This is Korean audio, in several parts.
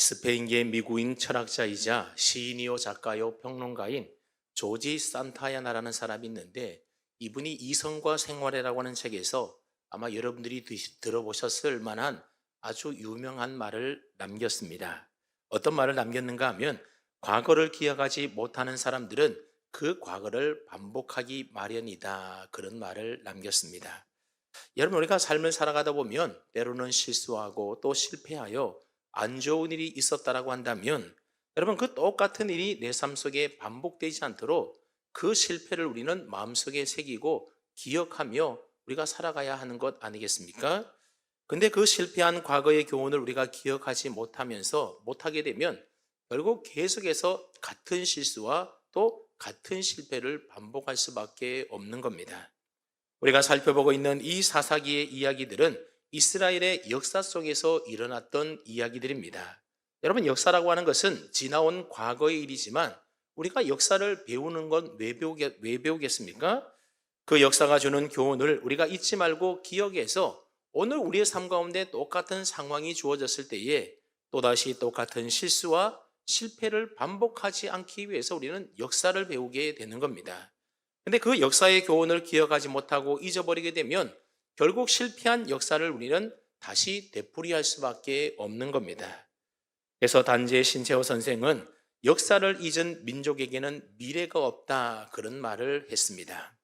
스페인계 미국인 철학자이자 시인이요 작가요 평론가인 조지 산타야나라는 사람이 있는데, 이분이 이성과 생활이라고 하는 책에서 아마 여러분들이 들어보셨을 만한 아주 유명한 말을 남겼습니다. 어떤 말을 남겼는가 하면, 과거를 기억하지 못하는 사람들은 그 과거를 반복하기 마련이다, 그런 말을 남겼습니다. 여러분, 우리가 삶을 살아가다 보면 때로는 실수하고 또 실패하여 안 좋은 일이 있었다라고 한다면, 여러분, 그 똑같은 일이 내 삶 속에 반복되지 않도록 그 실패를 우리는 마음속에 새기고 기억하며 우리가 살아가야 하는 것 아니겠습니까? 근데 그 실패한 과거의 교훈을 우리가 기억하지 못하게 되면 결국 계속해서 같은 실수와 또 같은 실패를 반복할 수밖에 없는 겁니다. 우리가 살펴보고 있는 이 사사기의 이야기들은 이스라엘의 역사 속에서 일어났던 이야기들입니다. 여러분, 역사라고 하는 것은 지나온 과거의 일이지만 우리가 역사를 배우는 건 왜 배우겠습니까? 그 역사가 주는 교훈을 우리가 잊지 말고 기억해서 오늘 우리의 삶 가운데 똑같은 상황이 주어졌을 때에 또다시 똑같은 실수와 실패를 반복하지 않기 위해서 우리는 역사를 배우게 되는 겁니다. 근데 그 역사의 교훈을 기억하지 못하고 잊어버리게 되면 결국 실패한 역사를 우리는 다시 되풀이할 수밖에 없는 겁니다. 그래서 단재 신채호 선생은 역사를 잊은 민족에게는 미래가 없다, 그런 말을 했습니다.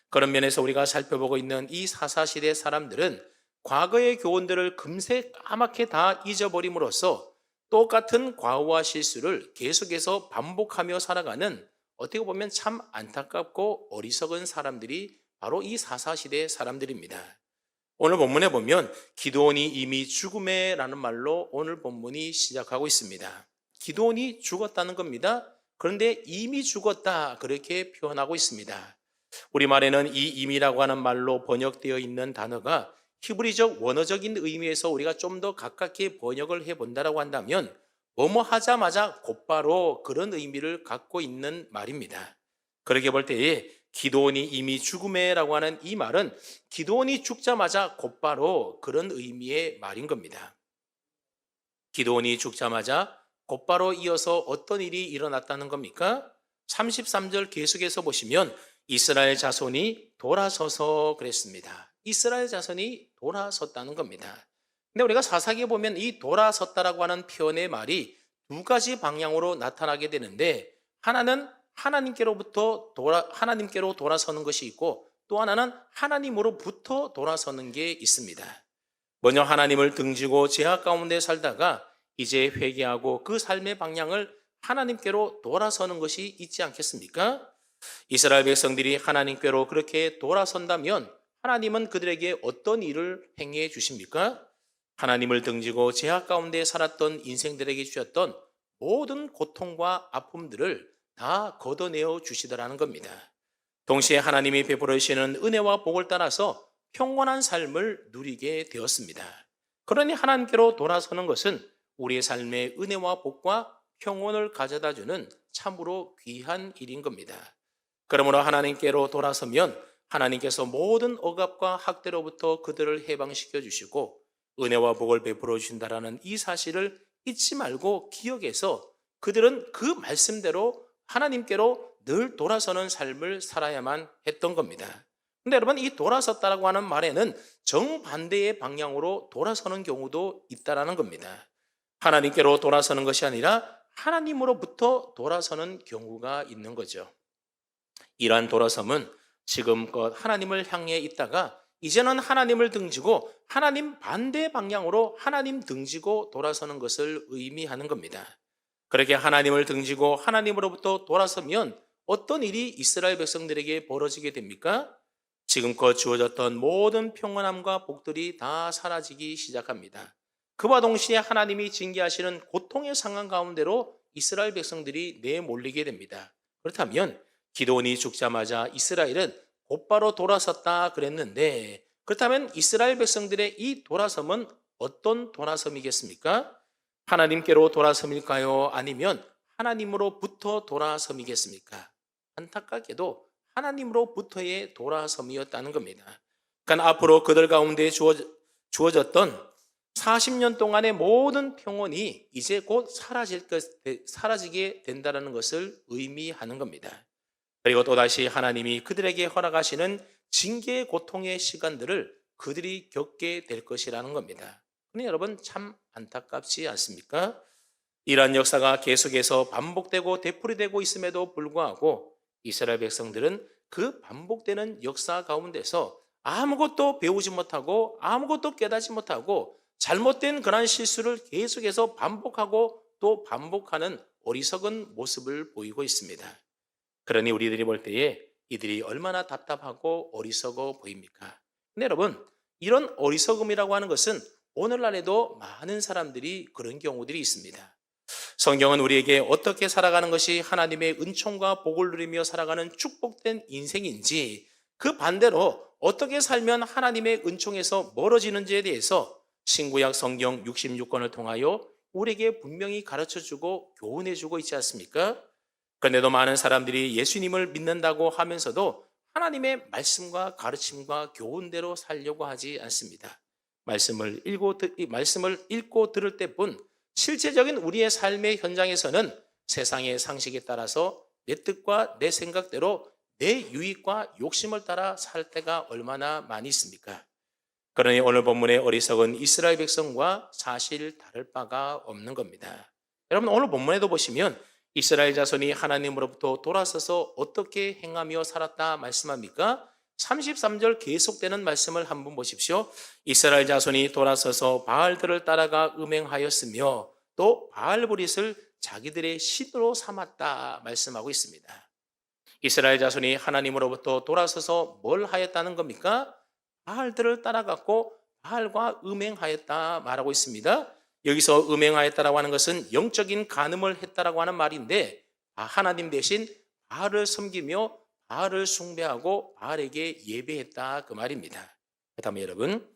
그런 면에서 우리가 살펴보고 있는 이 사사시대 사람들은 과거의 교훈들을 금세 까맣게 다 잊어버림으로써 똑같은 과오와 실수를 계속해서 반복하며 살아가는, 어떻게 보면 참 안타깝고 어리석은 사람들이 바로 이 사사시대 사람들입니다. 오늘 본문에 보면 기드온이 이미 죽음에라는 말로 오늘 본문이 시작하고 있습니다. 기드온이 죽었다는 겁니다. 그런데 이미 죽었다, 그렇게 표현하고 있습니다. 우리말에는 이 임이라고 하는 말로 번역되어 있는 단어가 히브리적 원어적인 의미에서 우리가 좀 더 가깝게 번역을 해본다라고 한다면 뭐뭐 하자마자 곧바로, 그런 의미를 갖고 있는 말입니다. 그렇게 볼 때에 기드온이 이미 죽음에라고 하는 이 말은 기드온이 죽자마자 곧바로, 그런 의미의 말인 겁니다. 기드온이 죽자마자 곧바로 이어서 어떤 일이 일어났다는 겁니까? 33절 계속해서 보시면 이스라엘 자손이 돌아서서 그랬습니다. 이스라엘 자손이 돌아섰다는 겁니다. 근데 우리가 사사기에 보면 이 돌아섰다라고 하는 표현의 말이 두 가지 방향으로 나타나게 되는데, 하나는 하나님께로 돌아서는 것이 있고, 또 하나는 하나님으로부터 돌아서는 게 있습니다. 먼저 하나님을 등지고 죄악 가운데 살다가 이제 회개하고 그 삶의 방향을 하나님께로 돌아서는 것이 있지 않겠습니까? 이스라엘 백성들이 하나님께로 그렇게 돌아선다면 하나님은 그들에게 어떤 일을 행해 주십니까? 하나님을 등지고 죄악 가운데 살았던 인생들에게 주셨던 모든 고통과 아픔들을 다 걷어내어 주시더라는 겁니다. 동시에 하나님이 베풀어 주시는 은혜와 복을 따라서 평온한 삶을 누리게 되었습니다. 그러니 하나님께로 돌아서는 것은 우리의 삶의 은혜와 복과 평온을 가져다 주는 참으로 귀한 일인 겁니다. 그러므로 하나님께로 돌아서면 하나님께서 모든 억압과 학대로부터 그들을 해방시켜 주시고 은혜와 복을 베풀어 주신다라는 이 사실을 잊지 말고 기억해서 그들은 그 말씀대로 하나님께로 늘 돌아서는 삶을 살아야만 했던 겁니다. 근데 여러분, 이 돌아섰다라고 하는 말에는 정반대의 방향으로 돌아서는 경우도 있다라는 겁니다. 하나님께로 돌아서는 것이 아니라 하나님으로부터 돌아서는 경우가 있는 거죠. 이러한 돌아섬은 지금껏 하나님을 향해 있다가 이제는 하나님을 등지고 하나님 반대 방향으로 하나님 등지고 돌아서는 것을 의미하는 겁니다. 그렇게 하나님을 등지고 하나님으로부터 돌아서면 어떤 일이 이스라엘 백성들에게 벌어지게 됩니까? 지금껏 주어졌던 모든 평안함과 복들이 다 사라지기 시작합니다. 그와 동시에 하나님이 징계하시는 고통의 상황 가운데로 이스라엘 백성들이 내몰리게 됩니다. 그렇다면 기드온이 죽자마자 이스라엘은 곧바로 돌아섰다 그랬는데, 그렇다면 이스라엘 백성들의 이 돌아섬은 어떤 돌아섬이겠습니까? 하나님께로 돌아섬일까요? 아니면 하나님으로부터 돌아섬이겠습니까? 안타깝게도 하나님으로부터의 돌아섬이었다는 겁니다. 그러니까 앞으로 그들 가운데 주어졌던 40년 동안의 모든 평온이 이제 곧 사라지게 된다는 것을 의미하는 겁니다. 그리고 또다시 하나님이 그들에게 허락하시는 징계의 고통의 시간들을 그들이 겪게 될 것이라는 겁니다. 근데 여러분 참 안타깝지 않습니까? 이러한 역사가 계속해서 반복되고 되풀이되고 있음에도 불구하고 이스라엘 백성들은 그 반복되는 역사 가운데서 아무것도 배우지 못하고 아무것도 깨닫지 못하고 잘못된 그러한 실수를 계속해서 반복하고 또 반복하는 어리석은 모습을 보이고 있습니다. 그러니 우리들이 볼 때에 이들이 얼마나 답답하고 어리석어 보입니까? 근데 여러분, 이런 어리석음이라고 하는 것은 오늘날에도 많은 사람들이 그런 경우들이 있습니다. 성경은 우리에게 어떻게 살아가는 것이 하나님의 은총과 복을 누리며 살아가는 축복된 인생인지, 그 반대로 어떻게 살면 하나님의 은총에서 멀어지는지에 대해서 신구약 성경 66권을 통하여 우리에게 분명히 가르쳐주고 교훈해주고 있지 않습니까? 그런데도 많은 사람들이 예수님을 믿는다고 하면서도 하나님의 말씀과 가르침과 교훈대로 살려고 하지 않습니다. 말씀을 읽고 들을 때뿐 실제적인 우리의 삶의 현장에서는 세상의 상식에 따라서 내 뜻과 내 생각대로 내 유익과 욕심을 따라 살 때가 얼마나 많이 있습니까? 그러니 오늘 본문의 어리석은 이스라엘 백성과 사실 다를 바가 없는 겁니다. 여러분 오늘 본문에도 보시면 이스라엘 자손이 하나님으로부터 돌아서서 어떻게 행하며 살았다 말씀합니까? 33절 계속되는 말씀을 한번 보십시오. 이스라엘 자손이 돌아서서 바알들을 따라가 음행하였으며 또 바알브릿을 자기들의 신으로 삼았다 말씀하고 있습니다. 이스라엘 자손이 하나님으로부터 돌아서서 뭘 하였다는 겁니까? 바알들을 따라갔고 바알과 음행하였다 말하고 있습니다. 여기서 음행하였다라고 하는 것은 영적인 간음을 했다라고 하는 말인데 하나님 대신 바알을 섬기며 바알을 숭배하고 바알에게 예배했다 그 말입니다. 그다음에 여러분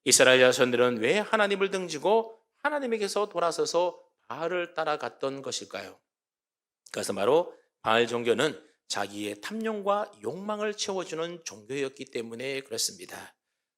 이스라엘 자손들은 왜 하나님을 등지고 하나님에게서 돌아서서 바알을 따라갔던 것일까요? 그것은 바로 바알 종교는 자기의 탐욕과 욕망을 채워주는 종교였기 때문에 그렇습니다.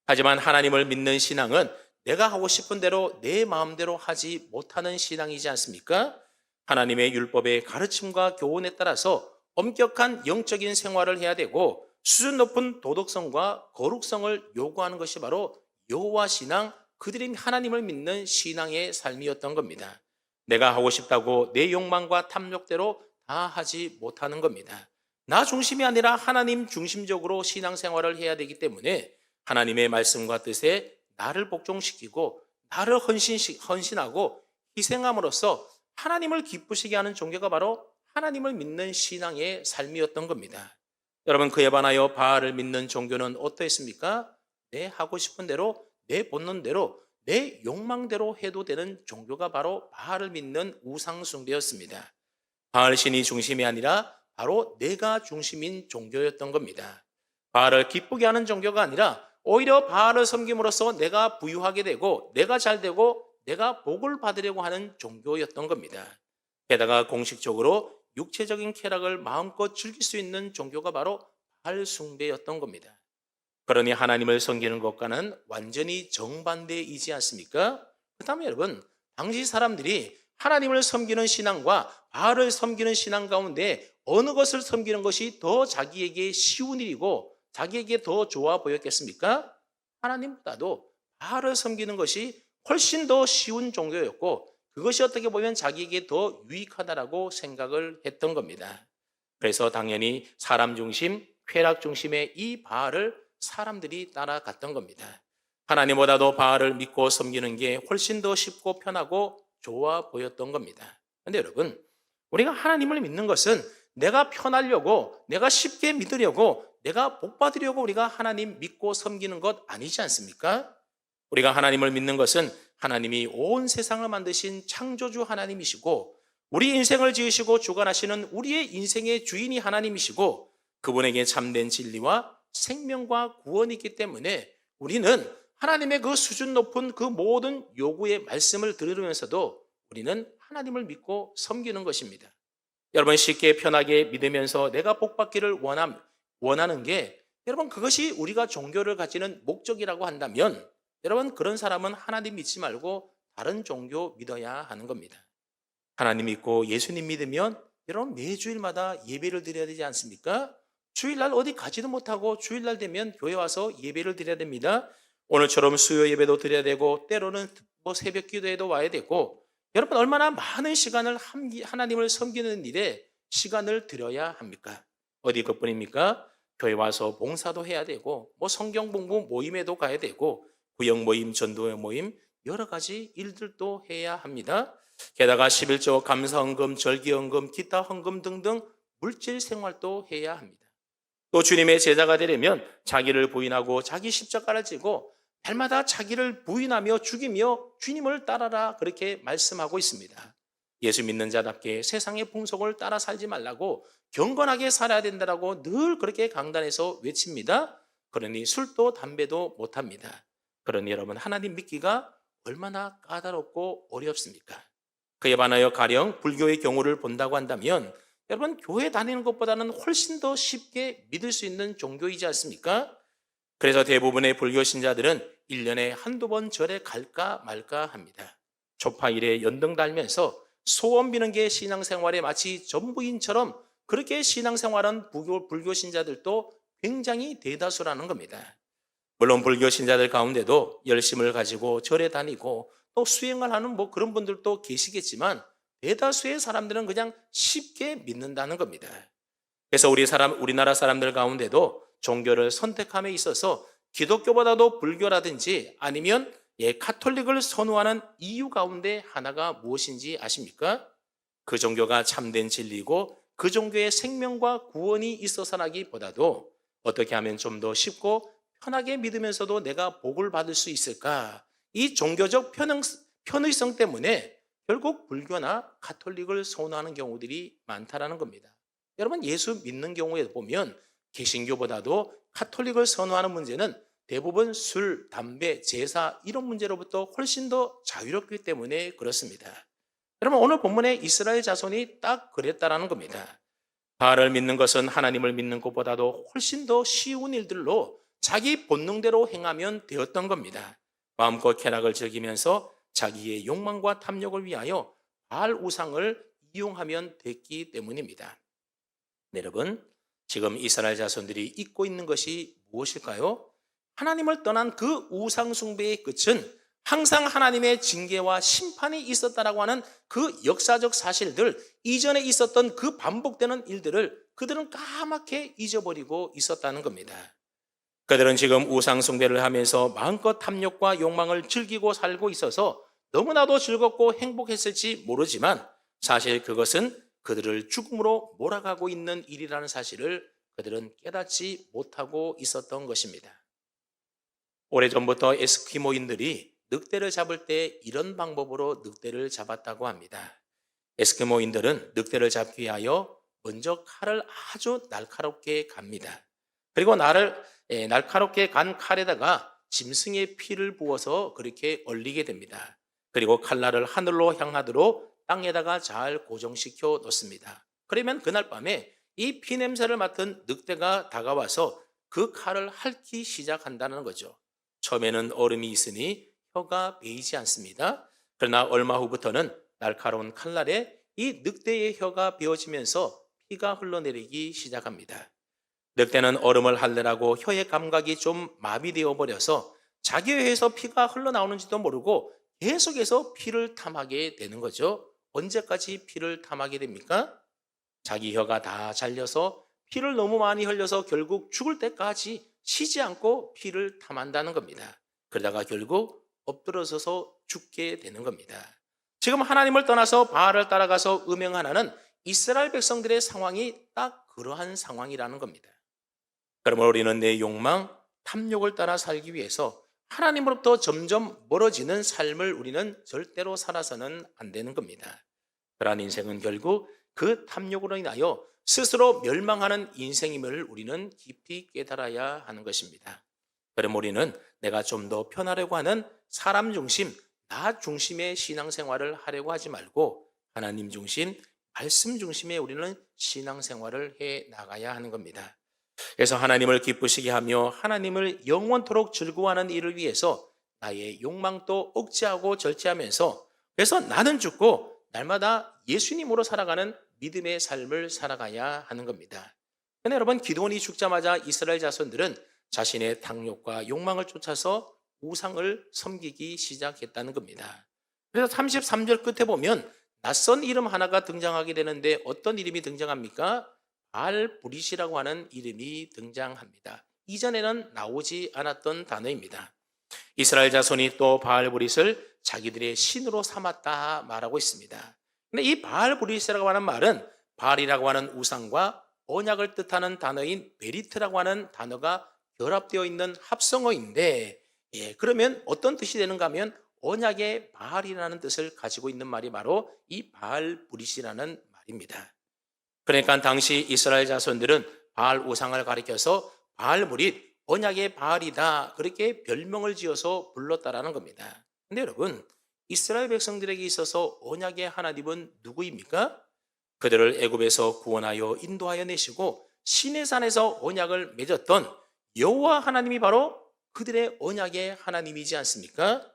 하지만 하나님을 믿는 신앙은 내가 하고 싶은 대로 내 마음대로 하지 못하는 신앙이지 않습니까? 하나님의 율법의 가르침과 교훈에 따라서 엄격한 영적인 생활을 해야 되고 수준 높은 도덕성과 거룩성을 요구하는 것이 바로 여호와 신앙, 그들이 하나님을 믿는 신앙의 삶이었던 겁니다. 내가 하고 싶다고 내 욕망과 탐욕대로 다 하지 못하는 겁니다. 나 중심이 아니라 하나님 중심적으로 신앙생활을 해야 되기 때문에 하나님의 말씀과 뜻에 나를 복종시키고 나를 헌신하고 희생함으로써 하나님을 기쁘시게 하는 종교가 바로 하나님을 믿는 신앙의 삶이었던 겁니다. 여러분 그에 반하여 바알을 믿는 종교는 어떠했습니까? 내 하고 싶은 대로 내 본능대로 내 욕망대로 해도 되는 종교가 바로 바알을 믿는 우상 숭배였습니다. 바알 신이 중심이 아니라 바로 내가 중심인 종교였던 겁니다. 바알을 기쁘게 하는 종교가 아니라 오히려 바알을 섬김으로써 내가 부유하게 되고 내가 잘 되고 내가 복을 받으려고 하는 종교였던 겁니다. 게다가 공식적으로 육체적인 쾌락을 마음껏 즐길 수 있는 종교가 바로 바알 숭배였던 겁니다. 그러니 하나님을 섬기는 것과는 완전히 정반대이지 않습니까? 그렇다면 여러분, 당시 사람들이 하나님을 섬기는 신앙과 바알을 섬기는 신앙 가운데 어느 것을 섬기는 것이 더 자기에게 쉬운 일이고 자기에게 더 좋아 보였겠습니까? 하나님보다도 바알을 섬기는 것이 훨씬 더 쉬운 종교였고 그것이 어떻게 보면 자기에게 더 유익하다라고 생각을 했던 겁니다. 그래서 당연히 사람 중심, 쾌락 중심의 이 바알을 사람들이 따라갔던 겁니다. 하나님보다도 바알을 믿고 섬기는 게 훨씬 더 쉽고 편하고 좋아 보였던 겁니다. 그런데 여러분, 우리가 하나님을 믿는 것은 내가 편하려고, 내가 쉽게 믿으려고, 내가 복 받으려고 우리가 하나님 믿고 섬기는 것 아니지 않습니까? 우리가 하나님을 믿는 것은 하나님이 온 세상을 만드신 창조주 하나님이시고 우리 인생을 지으시고 주관하시는 우리의 인생의 주인이 하나님이시고 그분에게 참된 진리와 생명과 구원이 있기 때문에 우리는 하나님의 그 수준 높은 그 모든 요구의 말씀을 들으면서도 우리는 하나님을 믿고 섬기는 것입니다. 여러분 쉽게 편하게 믿으면서 내가 복 받기를 원하는 게 여러분 그것이 우리가 종교를 가지는 목적이라고 한다면 여러분, 그런 사람은 하나님 믿지 말고 다른 종교 믿어야 하는 겁니다. 하나님 믿고 예수님 믿으면 여러분 매주일마다 예배를 드려야 되지 않습니까? 주일날 어디 가지도 못하고 주일날 되면 교회 와서 예배를 드려야 됩니다. 오늘처럼 수요 예배도 드려야 되고 때로는 뭐 새벽 기도에도 와야 되고 여러분 얼마나 많은 시간을 하나님을 섬기는 일에 시간을 들여야 합니까? 어디 그뿐입니까? 교회 와서 봉사도 해야 되고 뭐 성경 공부 모임에도 가야 되고 구역 모임, 전도회 모임 여러 가지 일들도 해야 합니다. 게다가 11조 감사헌금, 절기헌금, 기타 헌금 등등 물질 생활도 해야 합니다. 또 주님의 제자가 되려면 자기를 부인하고 자기 십자가를 지고 날마다 자기를 부인하며 죽이며 주님을 따라라 그렇게 말씀하고 있습니다. 예수 믿는 자답게 세상의 풍속을 따라 살지 말라고 경건하게 살아야 된다고 늘 그렇게 강단에서 외칩니다. 그러니 술도 담배도 못합니다. 그러니 여러분 하나님 믿기가 얼마나 까다롭고 어렵습니까? 그에 반하여 가령 불교의 경우를 본다고 한다면 여러분 교회 다니는 것보다는 훨씬 더 쉽게 믿을 수 있는 종교이지 않습니까? 그래서 대부분의 불교 신자들은 1년에 한두 번 절에 갈까 말까 합니다. 초파일에 연등 달면서 소원 비는 게 신앙생활의 마치 전부인처럼 그렇게 신앙생활한 불교 신자들도 굉장히 대다수라는 겁니다. 물론 불교 신자들 가운데도 열심을 가지고 절에 다니고 또 수행을 하는 뭐 그런 분들도 계시겠지만 대다수의 사람들은 그냥 쉽게 믿는다는 겁니다. 그래서 우리나라 사람들 가운데도 종교를 선택함에 있어서 기독교보다도 불교라든지 아니면 카톨릭을 선호하는 이유 가운데 하나가 무엇인지 아십니까? 그 종교가 참된 진리고 그 종교에 생명과 구원이 있어서라기보다도 어떻게 하면 좀 더 쉽고 편하게 믿으면서도 내가 복을 받을 수 있을까? 이 종교적 편의성 때문에 결국 불교나 가톨릭을 선호하는 경우들이 많다라는 겁니다. 여러분 예수 믿는 경우에 보면 개신교보다도 가톨릭을 선호하는 문제는 대부분 술, 담배, 제사 이런 문제로부터 훨씬 더 자유롭기 때문에 그렇습니다. 여러분 오늘 본문에 이스라엘 자손이 딱 그랬다라는 겁니다. 바알을 믿는 것은 하나님을 믿는 것보다도 훨씬 더 쉬운 일들로 자기 본능대로 행하면 되었던 겁니다. 마음껏 쾌락을 즐기면서 자기의 욕망과 탐욕을 위하여 바알 우상을 이용하면 됐기 때문입니다. 네, 여러분, 지금 이스라엘 자손들이 잊고 있는 것이 무엇일까요? 하나님을 떠난 그 우상 숭배의 끝은 항상 하나님의 징계와 심판이 있었다라고 하는 그 역사적 사실들, 이전에 있었던 그 반복되는 일들을 그들은 까맣게 잊어버리고 있었다는 겁니다. 그들은 지금 우상 숭배를 하면서 마음껏 탐욕과 욕망을 즐기고 살고 있어서 너무나도 즐겁고 행복했을지 모르지만 사실 그것은 그들을 죽음으로 몰아가고 있는 일이라는 사실을 그들은 깨닫지 못하고 있었던 것입니다. 오래전부터 에스키모인들이 늑대를 잡을 때 이런 방법으로 늑대를 잡았다고 합니다. 에스키모인들은 늑대를 잡기 위하여 먼저 칼을 아주 날카롭게 갑니다. 그리고 날카롭게 간 칼에다가 짐승의 피를 부어서 그렇게 얼리게 됩니다. 그리고 칼날을 하늘로 향하도록 땅에다가 잘 고정시켜 놓습니다. 그러면 그날 밤에 이 피 냄새를 맡은 늑대가 다가와서 그 칼을 핥기 시작한다는 거죠. 처음에는 얼음이 있으니 혀가 베이지 않습니다. 그러나 얼마 후부터는 날카로운 칼날에 이 늑대의 혀가 베어지면서 피가 흘러내리기 시작합니다. 늑대는 얼음을 할래라고 혀의 감각이 좀 마비되어 버려서 자기 혀에서 피가 흘러나오는지도 모르고 계속해서 피를 탐하게 되는 거죠. 언제까지 피를 탐하게 됩니까? 자기 혀가 다 잘려서 피를 너무 많이 흘려서 결국 죽을 때까지 쉬지 않고 피를 탐한다는 겁니다. 그러다가 결국 엎드러서서 죽게 되는 겁니다. 지금 하나님을 떠나서 바알을 따라가서 음행하는 이스라엘 백성들의 상황이 딱 그러한 상황이라는 겁니다. 그러므로 우리는 내 욕망, 탐욕을 따라 살기 위해서 하나님으로부터 점점 멀어지는 삶을 우리는 절대로 살아서는 안 되는 겁니다. 그러한 인생은 결국 그 탐욕으로 인하여 스스로 멸망하는 인생임을 우리는 깊이 깨달아야 하는 것입니다. 그럼 우리는 내가 좀 더 편하려고 하는 사람 중심, 나 중심의 신앙생활을 하려고 하지 말고 하나님 중심, 말씀 중심의 우리는 신앙생활을 해 나가야 하는 겁니다. 그래서 하나님을 기쁘시게 하며 하나님을 영원토록 즐거워하는 일을 위해서 나의 욕망도 억제하고 절제하면서 그래서 나는 죽고 날마다 예수님으로 살아가는 믿음의 삶을 살아가야 하는 겁니다. 근데 여러분, 기드온이 죽자마자 이스라엘 자손들은 자신의 탕욕과 욕망을 쫓아서 우상을 섬기기 시작했다는 겁니다. 그래서 33절 끝에 보면 낯선 이름 하나가 등장하게 되는데 어떤 이름이 등장합니까? 바알브릿이라고 하는 이름이 등장합니다. 이전에는 나오지 않았던 단어입니다. 이스라엘 자손이 또 바알브릿을 자기들의 신으로 삼았다 말하고 있습니다. 근데 이 바알브릿이라고 하는 말은 바알이라고 하는 우상과 언약을 뜻하는 단어인 베리트라고 하는 단어가 결합되어 있는 합성어인데, 그러면 어떤 뜻이 되는가 하면 언약의 바알이라는 뜻을 가지고 있는 말이 바로 이 바알브릿이라는 말입니다. 그러니까 당시 이스라엘 자손들은 바알 우상을 가리켜서 바알브릿, 언약의 바알이다, 그렇게 별명을 지어서 불렀다라는 겁니다. 근데 여러분, 이스라엘 백성들에게 있어서 언약의 하나님은 누구입니까? 그들을 애굽에서 구원하여 인도하여 내시고 시내산에서 언약을 맺었던 여호와 하나님이 바로 그들의 언약의 하나님이지 않습니까?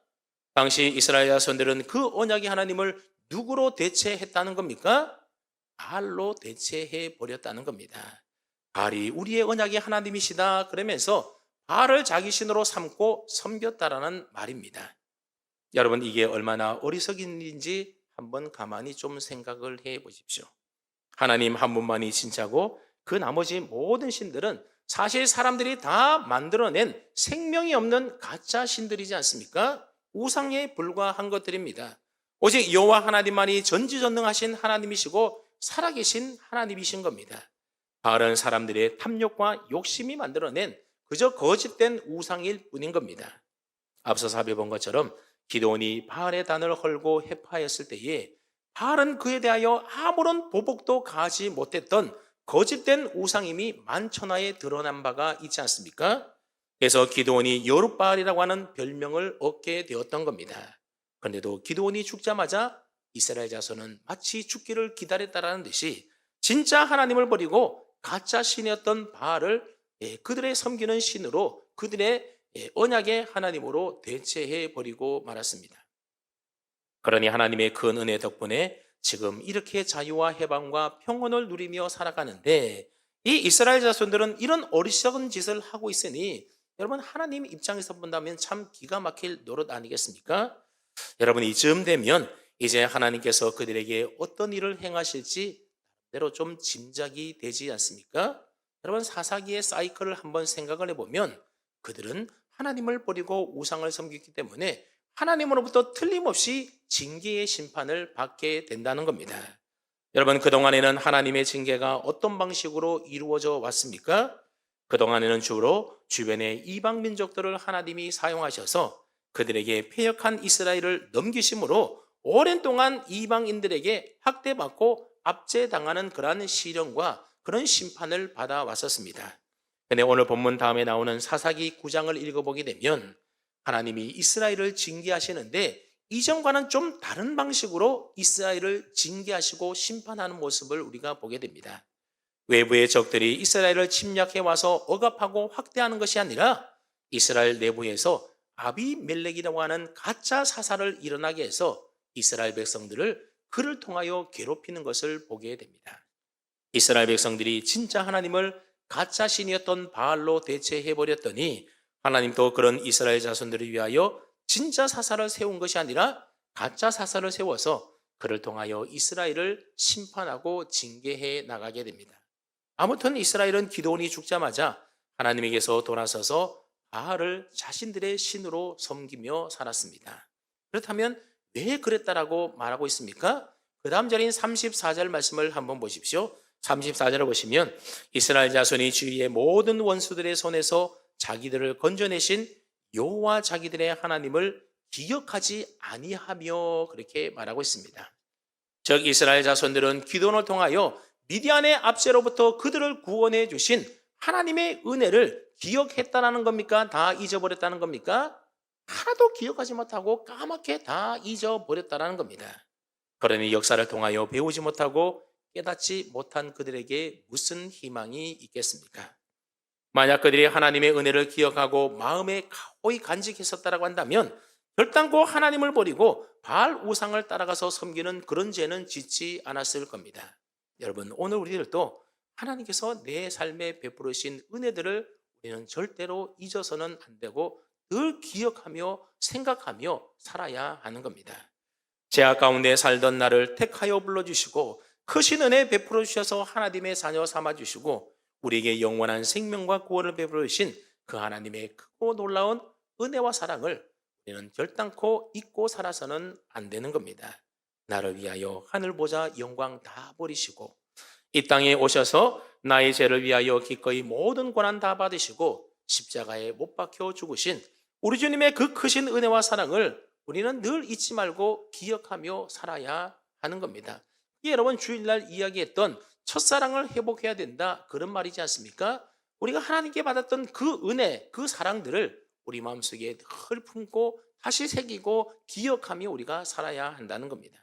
당시 이스라엘 자손들은 그 언약의 하나님을 누구로 대체했다는 겁니까? 바알로 대체해 버렸다는 겁니다. 바알이 우리의 언약의 하나님이시다 그러면서 바알을 자기 신으로 삼고 섬겼다라는 말입니다. 여러분, 이게 얼마나 어리석은 일인지 한번 가만히 좀 생각을 해 보십시오. 하나님 한 분만이 진짜고 그 나머지 모든 신들은 사실 사람들이 다 만들어낸 생명이 없는 가짜 신들이지 않습니까? 우상에 불과한 것들입니다. 오직 여호와 하나님만이 전지전능하신 하나님이시고 살아계신 하나님이신 겁니다. 바알은 사람들의 탐욕과 욕심이 만들어낸 그저 거짓된 우상일 뿐인 겁니다. 앞서 살펴본 것처럼 기드온이 바알의 단을 헐고 해파했을 때에 바알은 그에 대하여 아무런 보복도 가하지 못했던 거짓된 우상임이 만천하에 드러난 바가 있지 않습니까? 그래서 기드온이 여룻바알이라고 하는 별명을 얻게 되었던 겁니다. 그런데도 기드온이 죽자마자 이스라엘 자손은 마치 죽기를 기다렸다라는 듯이 진짜 하나님을 버리고 가짜 신이었던 바알을 그들의 섬기는 신으로 그들의 언약의 하나님으로 대체해 버리고 말았습니다. 그러니 하나님의 큰 은혜 덕분에 지금 이렇게 자유와 해방과 평온을 누리며 살아가는데, 이 이스라엘 자손들은 이런 어리석은 짓을 하고 있으니 여러분, 하나님 입장에서 본다면 참 기가 막힐 노릇 아니겠습니까? 여러분, 이쯤 되면 이제 하나님께서 그들에게 어떤 일을 행하실지 대로 좀 짐작이 되지 않습니까? 여러분, 사사기의 사이클을 한번 생각을 해보면 그들은 하나님을 버리고 우상을 섬기기 때문에 하나님으로부터 틀림없이 징계의 심판을 받게 된다는 겁니다. 여러분, 그동안에는 하나님의 징계가 어떤 방식으로 이루어져 왔습니까? 그동안에는 주로 주변의 이방 민족들을 하나님이 사용하셔서 그들에게 패역한 이스라엘을 넘기심으로 오랜 동안 이방인들에게 학대받고 압제당하는 그러한 시련과 그런 심판을 받아왔었습니다. 그런데 오늘 본문 다음에 나오는 사사기 9장을 읽어보게 되면 하나님이 이스라엘을 징계하시는데 이전과는 좀 다른 방식으로 이스라엘을 징계하시고 심판하는 모습을 우리가 보게 됩니다. 외부의 적들이 이스라엘을 침략해 와서 억압하고 확대하는 것이 아니라 이스라엘 내부에서 아비멜렉이라고 하는 가짜 사사를 일어나게 해서 이스라엘 백성들을 그를 통하여 괴롭히는 것을 보게 됩니다. 이스라엘 백성들이 진짜 하나님을 가짜 신이었던 바알로 대체해버렸더니 하나님도 그런 이스라엘 자손들을 위하여 진짜 사사를 세운 것이 아니라 가짜 사사를 세워서 그를 통하여 이스라엘을 심판하고 징계해 나가게 됩니다. 아무튼 이스라엘은 기드온이 죽자마자 하나님에게서 돌아서서 바알을 자신들의 신으로 섬기며 살았습니다. 그렇다면 왜 그랬다라고 말하고 있습니까? 그 다음 절인 34절 말씀을 한번 보십시오. 34절을 보시면 이스라엘 자손이 주위의 모든 원수들의 손에서 자기들을 건져내신 여호와 자기들의 하나님을 기억하지 아니하며 그렇게 말하고 있습니다. 즉 이스라엘 자손들은 기드온을 통하여 미디안의 압제로부터 그들을 구원해 주신 하나님의 은혜를 기억했다는 겁니까? 다 잊어버렸다는 겁니까? 하나도 기억하지 못하고 까맣게 다 잊어버렸다는 겁니다. 그러니 역사를 통하여 배우지 못하고 깨닫지 못한 그들에게 무슨 희망이 있겠습니까? 만약 그들이 하나님의 은혜를 기억하고 마음에 가오이 간직했었다라고 한다면 결단코 하나님을 버리고 바알 우상을 따라가서 섬기는 그런 죄는 짓지 않았을 겁니다. 여러분, 오늘 우리들도 하나님께서 내 삶에 베풀으신 은혜들을 우리는 절대로 잊어서는 안 되고 늘 기억하며 생각하며 살아야 하는 겁니다. 죄악 가운데 살던 나를 택하여 불러주시고 크신 은혜 베풀어 주셔서 하나님의 자녀 삼아주시고 우리에게 영원한 생명과 구원을 베풀으신 그 하나님의 크고 놀라운 은혜와 사랑을 우리는 결단코 잊고 살아서는 안 되는 겁니다. 나를 위하여 하늘 보자 영광 다 버리시고 이 땅에 오셔서 나의 죄를 위하여 기꺼이 모든 고난 다 받으시고 십자가에 못 박혀 죽으신 우리 주님의 그 크신 은혜와 사랑을 우리는 늘 잊지 말고 기억하며 살아야 하는 겁니다. 이게 여러분 주일날 이야기했던 첫사랑을 회복해야 된다 그런 말이지 않습니까? 우리가 하나님께 받았던 그 은혜, 그 사랑들을 우리 마음속에 늘 품고 다시 새기고 기억하며 우리가 살아야 한다는 겁니다.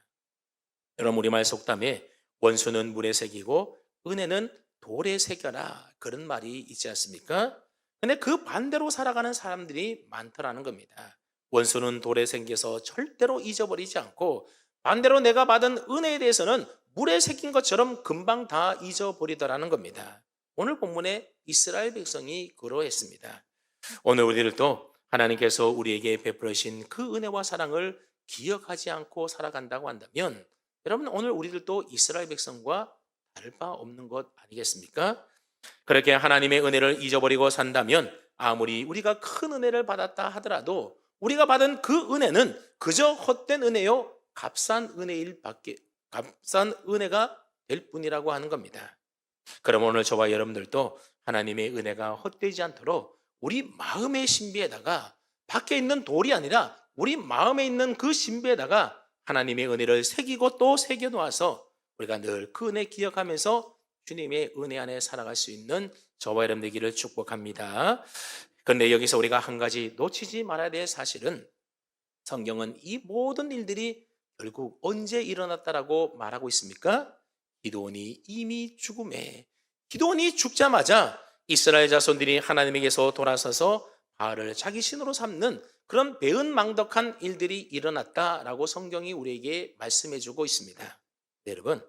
여러분 우리말 속담에 원수는 물에 새기고 은혜는 돌에 새겨라 그런 말이 있지 않습니까? 근데 그 반대로 살아가는 사람들이 많더라는 겁니다. 원수는 돌에 새겨서 절대로 잊어버리지 않고 반대로 내가 받은 은혜에 대해서는 물에 새긴 것처럼 금방 다 잊어버리더라는 겁니다. 오늘 본문에 이스라엘 백성이 그러했습니다. 오늘 우리들도 하나님께서 우리에게 베풀으신 그 은혜와 사랑을 기억하지 않고 살아간다고 한다면 여러분 오늘 우리들도 이스라엘 백성과 다를 바 없는 것 아니겠습니까? 그렇게 하나님의 은혜를 잊어버리고 산다면 아무리 우리가 큰 은혜를 받았다 하더라도 우리가 받은 그 은혜는 그저 헛된 은혜요 값싼 은혜가 될 뿐이라고 하는 겁니다. 그럼 오늘 저와 여러분들도 하나님의 은혜가 헛되지 않도록 우리 마음의 신비에다가 밖에 있는 돌이 아니라 우리 마음에 있는 그 신비에다가 하나님의 은혜를 새기고 또 새겨 놓아서 우리가 늘 그 은혜 기억하면서 주님의 은혜 안에 살아갈 수 있는 저와 여러분 되기를 축복합니다. 그런데 여기서 우리가 한 가지 놓치지 말아야 될 사실은 성경은 이 모든 일들이 결국 언제 일어났다라고 말하고 있습니까? 기드온이 이미 죽음에 기드온이 죽자마자 이스라엘 자손들이 하나님에게서 돌아서서 바알을 자기 신으로 삼는 그런 배은망덕한 일들이 일어났다라고 성경이 우리에게 말씀해주고 있습니다. 네, 여러분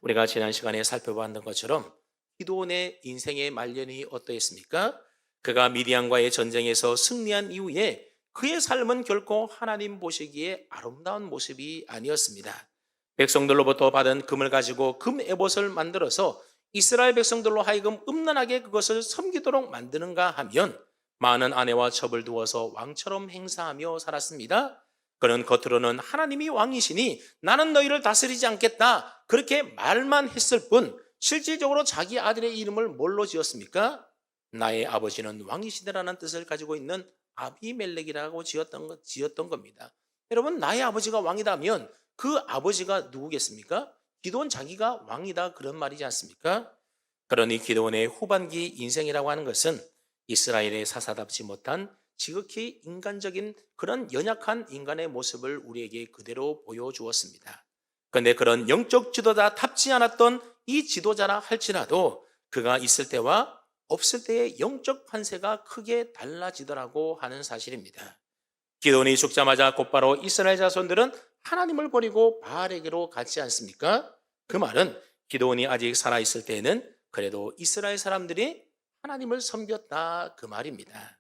우리가 지난 시간에 살펴봤던 것처럼 기드온의 인생의 말년이 어떠했습니까? 그가 미디안과의 전쟁에서 승리한 이후에 그의 삶은 결코 하나님 보시기에 아름다운 모습이 아니었습니다. 백성들로부터 받은 금을 가지고 금 에봇을 만들어서 이스라엘 백성들로 하여금 음란하게 그것을 섬기도록 만드는가 하면 많은 아내와 첩을 두어서 왕처럼 행사하며 살았습니다. 그는 겉으로는 하나님이 왕이시니 나는 너희를 다스리지 않겠다 그렇게 말만 했을 뿐 실질적으로 자기 아들의 이름을 뭘로 지었습니까? 나의 아버지는 왕이시다라는 뜻을 가지고 있는 아비멜렉이라고 지었던 겁니다. 여러분 나의 아버지가 왕이다면 그 아버지가 누구겠습니까? 기드온 자기가 왕이다 그런 말이지 않습니까? 그러니 기드온의 후반기 인생이라고 하는 것은 이스라엘의 사사답지 못한 지극히 인간적인 그런 연약한 인간의 모습을 우리에게 그대로 보여주었습니다. 그런데 그런 영적 지도자답지 않았던 이 지도자라 할지라도 그가 있을 때와 없을 때의 영적 판세가 크게 달라지더라고 하는 사실입니다. 기드온이 죽자마자 곧바로 이스라엘 자손들은 하나님을 버리고 바알에게로 갔지 않습니까? 그 말은 기드온이 아직 살아있을 때에는 그래도 이스라엘 사람들이 하나님을 섬겼다 그 말입니다.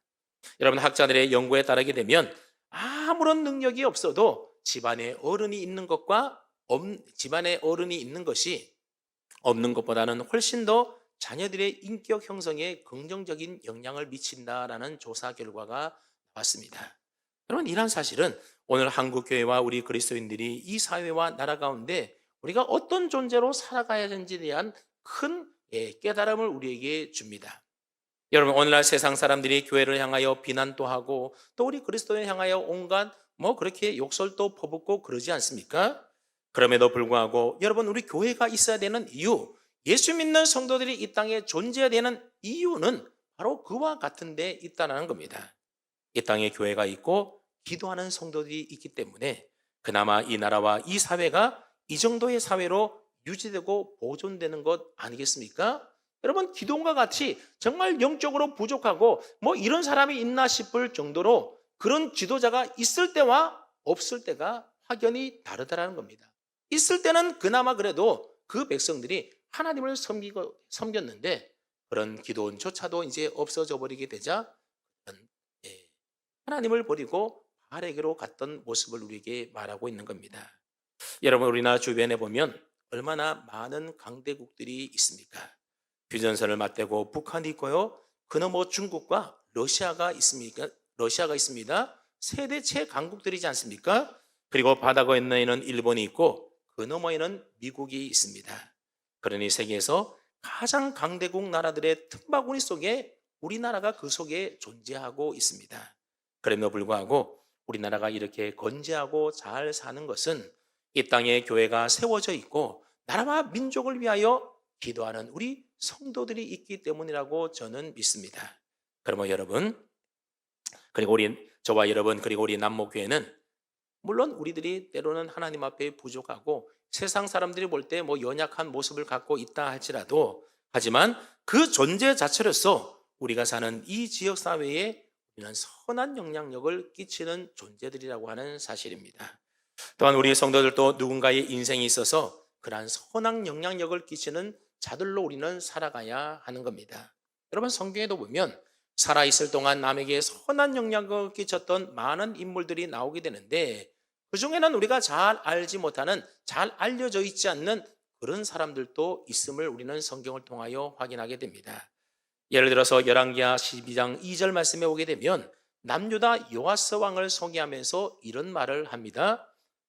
여러분 학자들의 연구에 따르게 되면 아무런 능력이 없어도 집안에 어른이 있는 것이 없는 것보다는 훨씬 더 자녀들의 인격 형성에 긍정적인 영향을 미친다라는 조사 결과가 나왔습니다. 여러분 이러한 사실은 오늘 한국교회와 우리 그리스도인들이 이 사회와 나라 가운데 우리가 어떤 존재로 살아가야 하는지에 대한 큰 깨달음을 우리에게 줍니다. 여러분 오늘날 세상 사람들이 교회를 향하여 비난도 하고 또 우리 그리스도인을 향하여 온갖 그렇게 욕설도 퍼붓고 그러지 않습니까? 그럼에도 불구하고 여러분 우리 교회가 있어야 되는 이유, 예수 믿는 성도들이 이 땅에 존재해야 되는 이유는 바로 그와 같은 데 있다는 겁니다. 이 땅에 교회가 있고 기도하는 성도들이 있기 때문에 그나마 이 나라와 이 사회가 이 정도의 사회로 유지되고 보존되는 것 아니겠습니까? 여러분, 기도원과 같이 정말 영적으로 부족하고 뭐 이런 사람이 있나 싶을 정도로 그런 지도자가 있을 때와 없을 때가 확연히 다르다라는 겁니다. 있을 때는 그나마 그래도 그 백성들이 하나님을 섬겼는데 그런 기도원조차도 이제 없어져 버리게 되자 예, 하나님을 버리고 바알에게로 갔던 모습을 우리에게 말하고 있는 겁니다. 여러분, 우리나라 주변에 보면 얼마나 많은 강대국들이 있습니까? 휴전선을 맞대고 북한이 있고요. 그너머 중국과 러시아가 있습니까? 러시아가 있습니다. 세대 최강국들이지 않습니까? 그리고 바다 건너에는 일본이 있고 그 너머에는 미국이 있습니다. 그러니 세계에서 가장 강대국 나라들의 틈바구니 속에 우리나라가 그 속에 존재하고 있습니다. 그럼에도 불구하고 우리나라가 이렇게 건재하고 잘 사는 것은 이 땅에 교회가 세워져 있고 나라와 민족을 위하여 기도하는 우리 성도들이 있기 때문이라고 저는 믿습니다. 그러면 여러분, 그리고 저와 여러분, 그리고 우리 남목교회는 물론 우리들이 때로는 하나님 앞에 부족하고 세상 사람들이 볼 때 뭐 연약한 모습을 갖고 있다 할지라도 하지만 그 존재 자체로서 우리가 사는 이 지역 사회에 우리는 선한 영향력을 끼치는 존재들이라고 하는 사실입니다. 또한 우리 성도들도 누군가의 인생에 있어서 그러한 선한 영향력을 끼치는 자들로 우리는 살아가야 하는 겁니다. 여러분, 성경에도 보면 살아있을 동안 남에게 선한 영향력을 끼쳤던 많은 인물들이 나오게 되는데 그중에는 우리가 잘 알지 못하는, 잘 알려져 있지 않는 그런 사람들도 있음을 우리는 성경을 통하여 확인하게 됩니다. 예를 들어서 열왕기하 12장 2절 말씀에 오게 되면 남유다 요아스 왕을 소개하면서 이런 말을 합니다.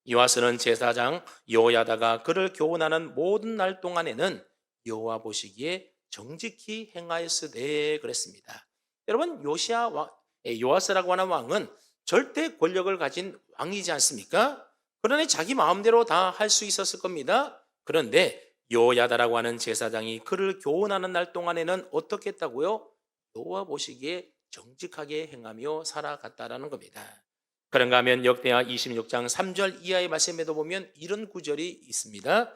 요아스는 제사장 여호야다가 그를 교훈하는 모든 날 동안에는 여호와 보시기에 정직히 행하였으되 그랬습니다. 여러분, 요아스라고 하는 왕은 절대 권력을 가진 왕이지 않습니까? 그러니 자기 마음대로 다 할 수 있었을 겁니다. 그런데 여호야다라고 하는 제사장이 그를 교훈하는 날 동안에는 어떻게 했다고요? 여호와 보시기에 정직하게 행하며 살아갔다라는 겁니다. 그런가 하면 역대하 26장 3절 이하의 말씀에도 보면 이런 구절이 있습니다.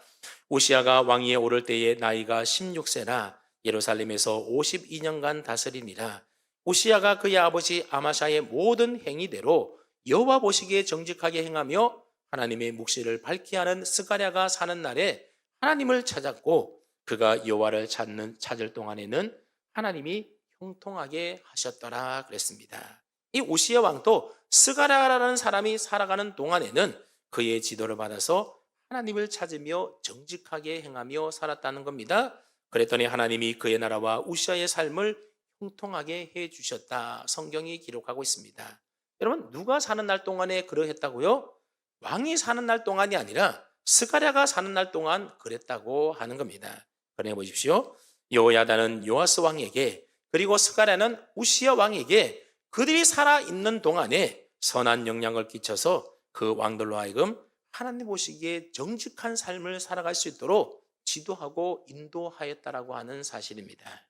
우시아가 왕위에 오를 때에 나이가 16세라 예루살렘에서 52년간 다스리니라. 우시아가 그의 아버지 아마샤의 모든 행위대로 여호와 보시기에 정직하게 행하며 하나님의 묵시를 밝게 하는 스가랴가 사는 날에 하나님을 찾았고 그가 여호와를 찾을 동안에는 하나님이 형통하게 하셨더라 그랬습니다. 이 우시아 왕도 스가랴라는 사람이 살아가는 동안에는 그의 지도를 받아서 하나님을 찾으며 정직하게 행하며 살았다는 겁니다. 그랬더니 하나님이 그의 나라와 우시아의 삶을 형통하게 해 주셨다. 성경이 기록하고 있습니다. 여러분, 누가 사는 날 동안에 그러했다고요? 왕이 사는 날 동안이 아니라 스가랴가 사는 날 동안 그랬다고 하는 겁니다. 그래 보십시오. 여호야다는 요아스 왕에게 그리고 스가랴는 우시아 왕에게 그들이 살아있는 동안에 선한 영향을 끼쳐서 그 왕들로 하여금 하나님 보시기에 정직한 삶을 살아갈 수 있도록 지도하고 인도하였다라고 하는 사실입니다.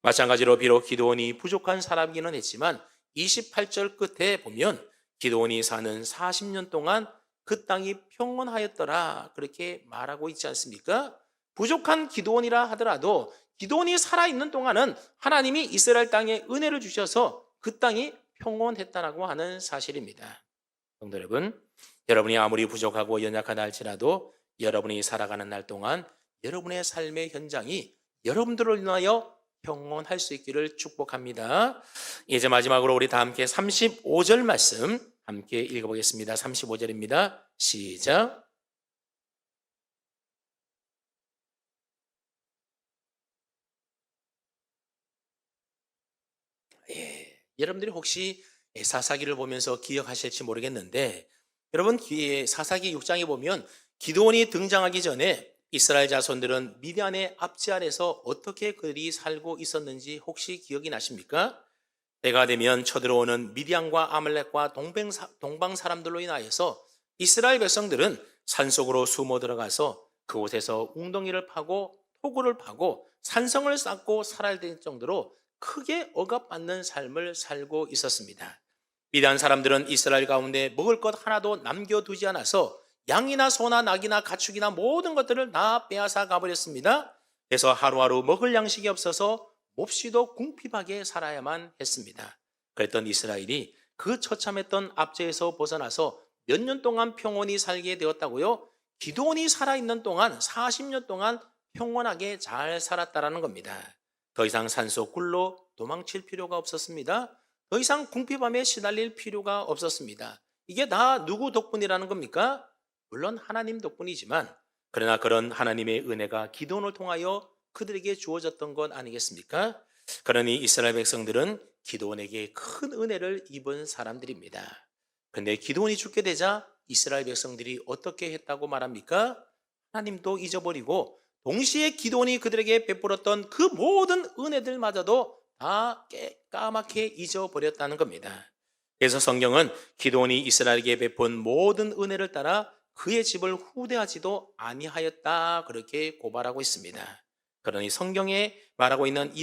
마찬가지로 비록 기드온이 부족한 사람이기는 했지만 28절 끝에 보면 기드온이 사는 40년 동안 그 땅이 평온하였더라 그렇게 말하고 있지 않습니까? 부족한 기드온이라 하더라도 기드온이 살아있는 동안은 하나님이 이스라엘 땅에 은혜를 주셔서 그 땅이 평온했다라고 하는 사실입니다. 성도 여러분, 여러분이 아무리 부족하고 연약하다 할지라도 여러분이 살아가는 날 동안 여러분의 삶의 현장이 여러분들을 인하여 평온할 수 있기를 축복합니다. 이제 마지막으로 우리 다 함께 35절 말씀 함께 읽어보겠습니다. 35절입니다. 시작. 여러분들이 혹시 사사기를 보면서 기억하실지 모르겠는데 여러분, 사사기 6장에 보면 기드온이 등장하기 전에 이스라엘 자손들은 미디안의 압제 아래서 어떻게 그들이 살고 있었는지 혹시 기억이 나십니까? 때가 되면 쳐들어오는 미디안과 아말렉과 동방 사람들로 인하여서 이스라엘 백성들은 산속으로 숨어 들어가서 그곳에서 웅덩이를 파고 토굴을 파고 산성을 쌓고 살아야 될 정도로 크게 억압받는 삶을 살고 있었습니다. 미디안 사람들은 이스라엘 가운데 먹을 것 하나도 남겨두지 않아서 양이나 소나 낙이나 가축이나 모든 것들을 다 빼앗아 가버렸습니다. 그래서 하루하루 먹을 양식이 없어서 몹시도 궁핍하게 살아야만 했습니다. 그랬던 이스라엘이 그 처참했던 압제에서 벗어나서 몇 년 동안 평온히 살게 되었다고요? 기드온이 살아있는 동안 40년 동안 평온하게 잘 살았다라는 겁니다. 더 이상 산소 굴로 도망칠 필요가 없었습니다. 더 이상 궁핍함에 시달릴 필요가 없었습니다. 이게 다 누구 덕분이라는 겁니까? 물론 하나님 덕분이지만, 그러나 그런 하나님의 은혜가 기드온을 통하여 그들에게 주어졌던 것 아니겠습니까? 그러니 이스라엘 백성들은 기드온에게 큰 은혜를 입은 사람들입니다. 그런데 기드온이 죽게 되자 이스라엘 백성들이 어떻게 했다고 말합니까? 하나님도 잊어버리고 동시에 기드온이 그들에게 베풀었던 그 모든 은혜들마저도 다 까맣게 잊어버렸다는 겁니다. 그래서 성경은 기드온이 이스라엘에게 베푼 모든 은혜를 따라 그의 집을 후대하지도 아니하였다, 그렇게 고발하고 있습니다. 그러니 성경에 말하고 있는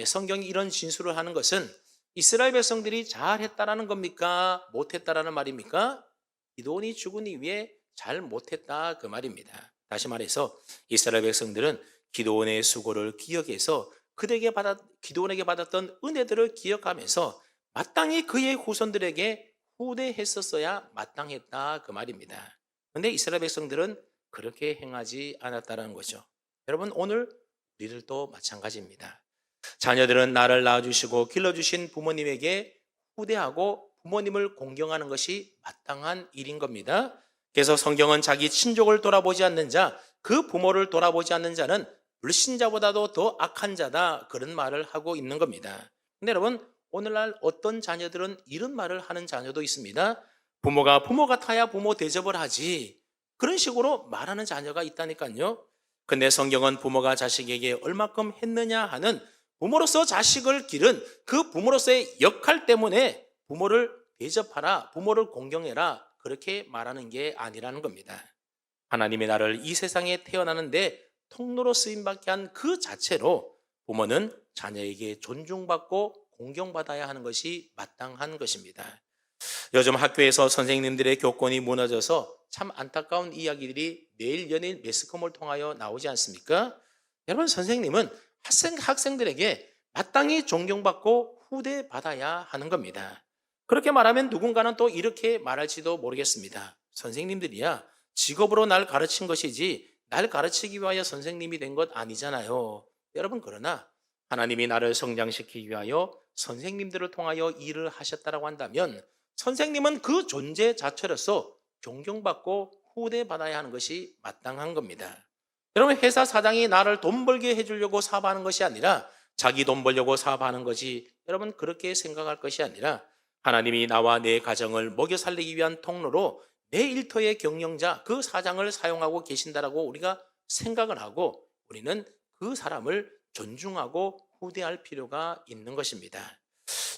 성경이 이런 진술을 하는 것은 이스라엘 백성들이 잘했다라는 겁니까? 못했다라는 말입니까? 기드온이 죽은 이후에 잘 못했다, 그 말입니다. 다시 말해서 이스라엘 백성들은 기드온의 수고를 기억해서 기드온에게 받았던 은혜들을 기억하면서 마땅히 그의 후손들에게 후대했었어야 마땅했다, 그 말입니다. 그런데 이스라엘 백성들은 그렇게 행하지 않았다는 거죠. 여러분, 오늘 우리들도 마찬가지입니다. 자녀들은 나를 낳아주시고 길러주신 부모님에게 후대하고 부모님을 공경하는 것이 마땅한 일인 겁니다. 그래서 성경은 자기 친족을 돌아보지 않는 자, 그 부모를 돌아보지 않는 자는 불신자보다도 더 악한 자다, 그런 말을 하고 있는 겁니다. 근데 여러분, 오늘날 어떤 자녀들은 이런 말을 하는 자녀도 있습니다. 부모가 부모 같아야 부모 대접을 하지, 그런 식으로 말하는 자녀가 있다니까요. 근데 성경은 부모가 자식에게 얼마큼 했느냐 하는, 부모로서 자식을 기른 그 부모로서의 역할 때문에 부모를 대접하라, 부모를 공경해라, 그렇게 말하는 게 아니라는 겁니다. 하나님의 나를 이 세상에 태어나는데 통로로 쓰임받게 한 그 자체로 부모는 자녀에게 존중받고 공경받아야 하는 것이 마땅한 것입니다. 요즘 학교에서 선생님들의 교권이 무너져서 참 안타까운 이야기들이 매일 연일 매스컴을 통하여 나오지 않습니까? 여러분, 선생님은 학생들에게 마땅히 존경받고 후대받아야 하는 겁니다. 그렇게 말하면 누군가는 또 이렇게 말할지도 모르겠습니다. 선생님들이야 직업으로 날 가르친 것이지 날 가르치기 위하여 선생님이 된 것 아니잖아요. 여러분, 그러나 하나님이 나를 성장시키기 위하여 선생님들을 통하여 일을 하셨다고 한다면 선생님은 그 존재 자체로서 존경받고 후대받아야 하는 것이 마땅한 겁니다. 여러분, 회사 사장이 나를 돈 벌게 해주려고 사업하는 것이 아니라 자기 돈 벌려고 사업하는 것이, 여러분 그렇게 생각할 것이 아니라 하나님이 나와 내 가정을 먹여 살리기 위한 통로로 내 일터의 경영자, 그 사장을 사용하고 계신다라고 우리가 생각을 하고 우리는 그 사람을 존중하고 후대할 필요가 있는 것입니다.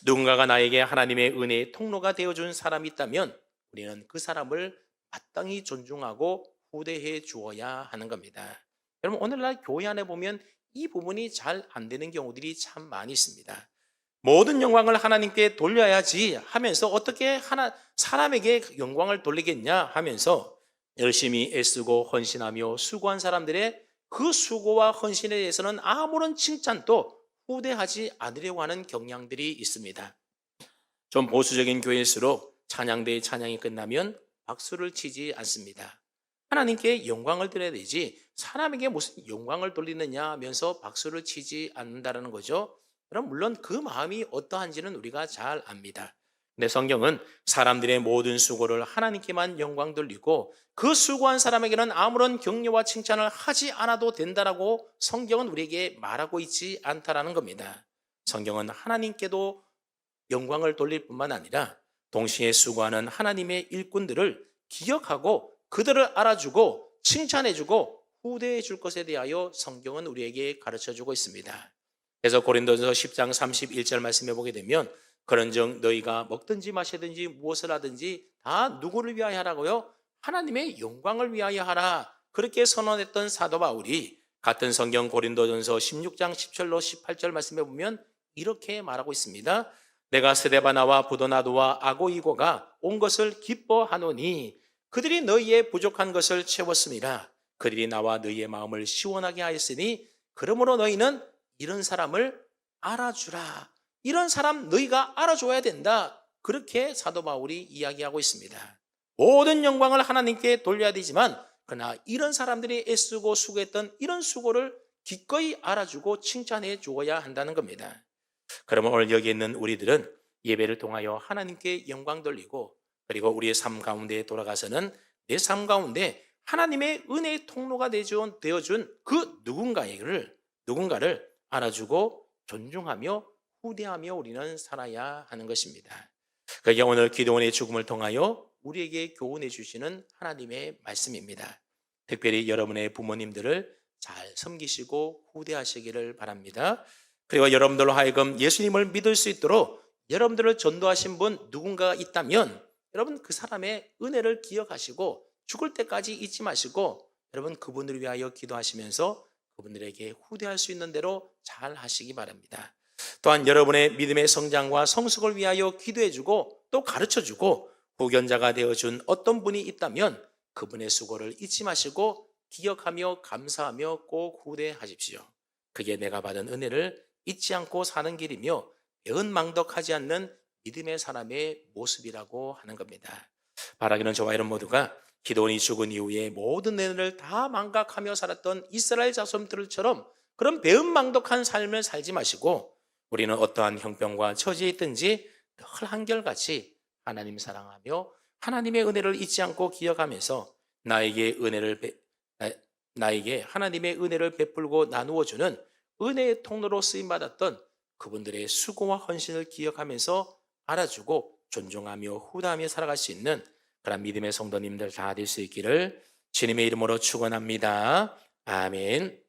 누군가가 나에게 하나님의 은혜의 통로가 되어준 사람이 있다면 우리는 그 사람을 마땅히 존중하고 후대해 주어야 하는 겁니다. 여러분, 오늘날 교회 안에 보면 이 부분이 잘 안 되는 경우들이 참 많이 있습니다. 모든 영광을 하나님께 돌려야지 하면서 어떻게 사람에게 영광을 돌리겠냐 하면서 열심히 애쓰고 헌신하며 수고한 사람들의 그 수고와 헌신에 대해서는 아무런 칭찬도 후대하지 않으려고 하는 경향들이 있습니다. 좀 보수적인 교회일수록 찬양대의 찬양이 끝나면 박수를 치지 않습니다. 하나님께 영광을 드려야 되지 사람에게 무슨 영광을 돌리느냐 하면서 박수를 치지 않는다는 거죠. 그럼 물론 그 마음이 어떠한지는 우리가 잘 압니다. 근데 성경은 사람들의 모든 수고를 하나님께만 영광 돌리고 그 수고한 사람에게는 아무런 격려와 칭찬을 하지 않아도 된다라고 성경은 우리에게 말하고 있지 않다라는 겁니다. 성경은 하나님께도 영광을 돌릴 뿐만 아니라 동시에 수고하는 하나님의 일꾼들을 기억하고 그들을 알아주고 칭찬해주고 후대해 줄 것에 대하여 성경은 우리에게 가르쳐주고 있습니다. 그래서 고린도전서 10장 31절 말씀해 보게 되면 그런즉 너희가 먹든지 마시든지 무엇을 하든지 다 누구를 위하여 하라고요? 하나님의 영광을 위하여 하라. 그렇게 선언했던 사도 바울이 같은 성경 고린도전서 16장 10절로 18절 말씀해 보면 이렇게 말하고 있습니다. 내가 스데바나와 부도나도와 아고이고가 온 것을 기뻐하노니 그들이 너희의 부족한 것을 채웠음이라. 그들이 나와 너희의 마음을 시원하게 하였으니 그러므로 너희는 이런 사람을 알아주라. 이런 사람 너희가 알아줘야 된다. 그렇게 사도 바울이 이야기하고 있습니다. 모든 영광을 하나님께 돌려야 되지만 그러나 이런 사람들이 애쓰고 수고했던 이런 수고를 기꺼이 알아주고 칭찬해 주어야 한다는 겁니다. 그러면 오늘 여기 있는 우리들은 예배를 통하여 하나님께 영광 돌리고 그리고 우리의 삶 가운데 돌아가서는 내 삶 가운데 하나님의 은혜의 통로가 되어준 그 누군가를 알아주고 존중하며 후대하며 우리는 살아야 하는 것입니다. 그게 오늘 기도원의 죽음을 통하여 우리에게 교훈해 주시는 하나님의 말씀입니다. 특별히 여러분의 부모님들을 잘 섬기시고 후대하시기를 바랍니다. 그리고 여러분들로 하여금 예수님을 믿을 수 있도록 여러분들을 전도하신 분 누군가가 있다면 여러분 그 사람의 은혜를 기억하시고 죽을 때까지 잊지 마시고 여러분 그분들을 위하여 기도하시면서 그분들에게 후대할 수 있는 대로 잘 하시기 바랍니다. 또한 여러분의 믿음의 성장과 성숙을 위하여 기도해주고 또 가르쳐주고 후견자가 되어준 어떤 분이 있다면 그분의 수고를 잊지 마시고 기억하며 감사하며 꼭 후대하십시오. 그게 내가 받은 은혜를 잊지 않고 사는 길이며 배은망덕하지 않는 믿음의 사람의 모습이라고 하는 겁니다. 바라기는 저와 여러분 모두가 기도원이 죽은 이후에 모든 은혜를 다 망각하며 살았던 이스라엘 자손들처럼 그런 배은망덕한 삶을 살지 마시고 우리는 어떠한 형편과 처지에 있든지 늘 한결같이 하나님 사랑하며 하나님의 은혜를 잊지 않고 기억하면서 나에게 하나님의 은혜를 베풀고 나누어 주는 은혜의 통로로 쓰임 받았던 그분들의 수고와 헌신을 기억하면서 알아주고 존중하며 후다하며 살아갈 수 있는 그런 믿음의 성도님들 다 될 수 있기를 주님의 이름으로 축원합니다. 아멘.